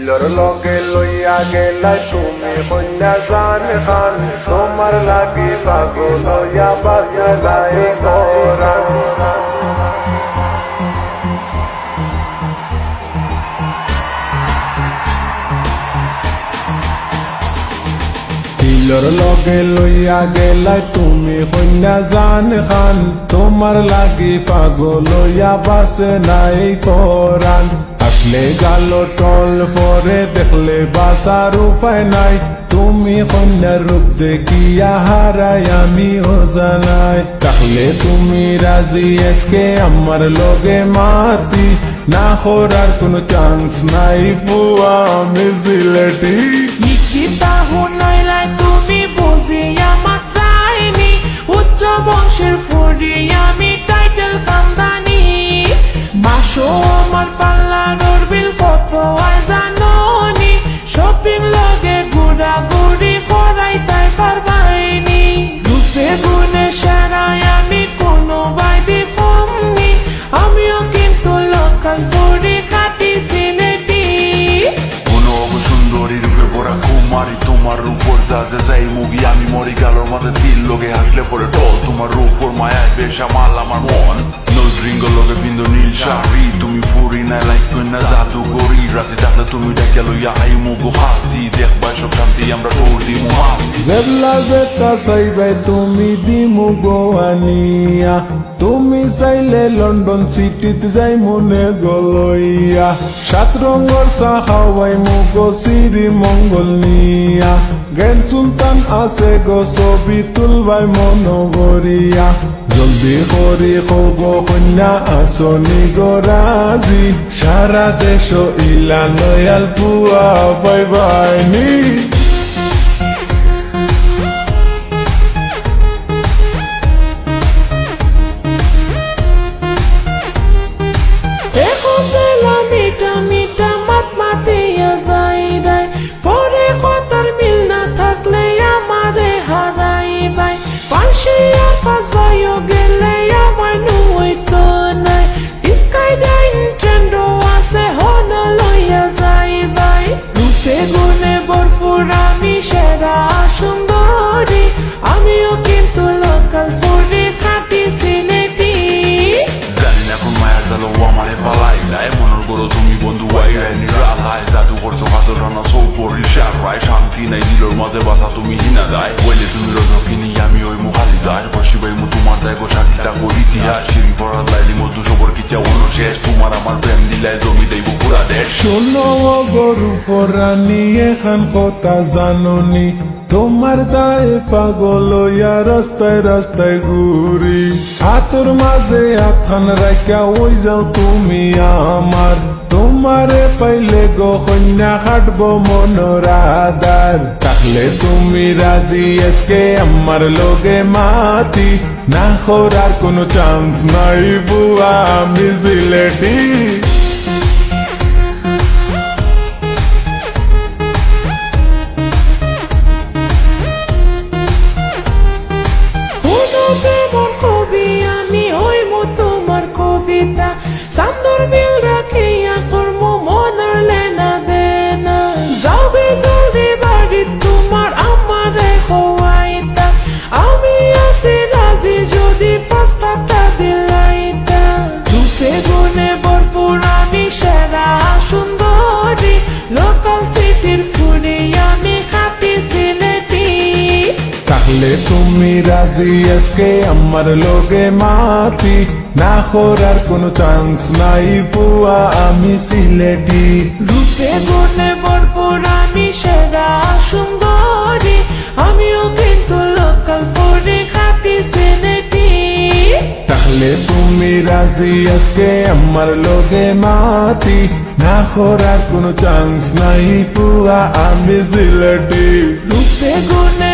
দিলর লগে লইয়া গেলা তুমি কন্যা জান খান তোমার লাগি পাগল হইয়া বাসে নাই কোরআন দিলর লগে লইয়া গেলা তুমি কন্যা জান খান তোমার লাগি পাগল হইয়া বাসে নাই কোরআন আসলে গেল টল পরে দেখলে বাসার উপায় নাই তুমি কন্যার রূপ দেখিয়া হারাই আমি ও জানাই তাহলে তুমি রাজি আজকে আমার লগে মাতি না করার কোনো চান্স নাই বুয়া আমি সিলেটি তুমি বুঝিয়া মাত্রাইনি উচ্চ বংশের ফুরি আমি টাইটেল কান্দানি মাসো আমার পাল্লানোর বিল কত হয় জানি শপিং লগে ঘুরা ঘুরি করাই তাই পারবাইনি রূপে গুণে সারাই আমি কোনো বাইদি কমনি আমিও কিন্তু লোকাল ফুরি খাটি সিলেটি কোনো সুন্দরী রূপে পড়া কুমারী তোমার উপর যা যাই মুগি আমি মরি গেলোর মাঝে তিল লোকে হাসলে পরে টল তোমার উপর মায়ায় বেশা মাল আমার মন নজরিঙ্গ লোকে বিন্দু নীল শাড়ি তুমি ফুরি না লাইক কন্যা জাদু গরি রাতে যাতে তুমি ডেকে লইয়া আই মুগো হাসি দেখবা সব শান্তি আমরা তোর দিমু হাসি জেবলা যেটা চাইবে তুমি দিমু গোয়ানিয়া তুমি চাইলে লন্ডন সিটিতে যাই মনে গলইয়া 7 রঙর চা খাওয়াই মুগো শ্রী মঙ্গল নিয়া গ্র্যান্ড সুলতান আছে গো ছবি তুলবাই মনোগরিয়া জলদি করি গো কন্যা আসনি গরাজি সারা দেশ ইলা নয়াল পুয়া বাই বাইনি মিটা মিটা মাত মাতিয়া যাই দেয় পরে কথার মিল না থাকলে আমারে হারাই বাই পাশে আর পাঁচ ভাইও গেলে আমার নুইতো নাই স্কাই ডাইন ট্রেন্ডও আছে হন লইয়া যাই বাই রূপে গুণে ভরপুর আমি সেরা সুন্দরী আমিও কিন্তু লোকাল ফুরি খাটি সিলেটি জানি না এখন মায়ার জালো আমারে পালাই নাই মনের গরো তুমি বন্ধু আইরাই নিরালায় জাদু করছো হাতের রান্না সৌ করি সারায় শান্তি নাই দিলর মাঝে বাসা তুমি হিনা যায় বলে তুমি রজকিনি আমি ওই মুখালি যায় বসিবাই মু তোমার যায় গো সাক্ষী থাকবো ইতিহাস সিঁড়ি পড়ার লাইলি মধু সবর কিচা অন্য শেষ তোমার আমার প্রেম দিলাই জমি দেব পুরা দেশ শোনো গরু পরানি এখান কথা জাননি তোমার দায়ে পাগল হইয়া রাস্তায় রাস্তায় ঘুরি হাতের মাঝে আখান রাখা ওই যাও তুমি আমার তোমারে পাইলে গো কন্যা খাটবো মনোরাদার তাহলে তুমি রাজি আজকে আমার লগে মাতি না করার কোনো চান্স নাই বুয়া আমি সিলেটি সান্দর মিল রাখিয়া কর্ম মনের লেনা দেনা যাবে জলদি বাড়ি তোমার আমারে হওয়াইতা আমি আছি রাজি যদি প্রস্তাবটা দিলাইতা রূপে গুণে ভরপুর আমি সেরা সুন্দরী লোকাল সিটির ফুরি আমি খাটি সিলেটি তাহলে তুমি রাজি আজকে আমার লগে মাতি না করার কোনো চান্স নাই বুয়া আমি সিলেটি রূপে গুণে ভরপুর আমি সেরা সুন্দরী আমিও কিন্তু লোকাল ফুরি খাটি সিলেটি তাহলে তুমি রাজি আজকে আমার লগে মাতি না করার কোনো চান্স নাই বুয়া আমি সিলেটি রূপে গুণে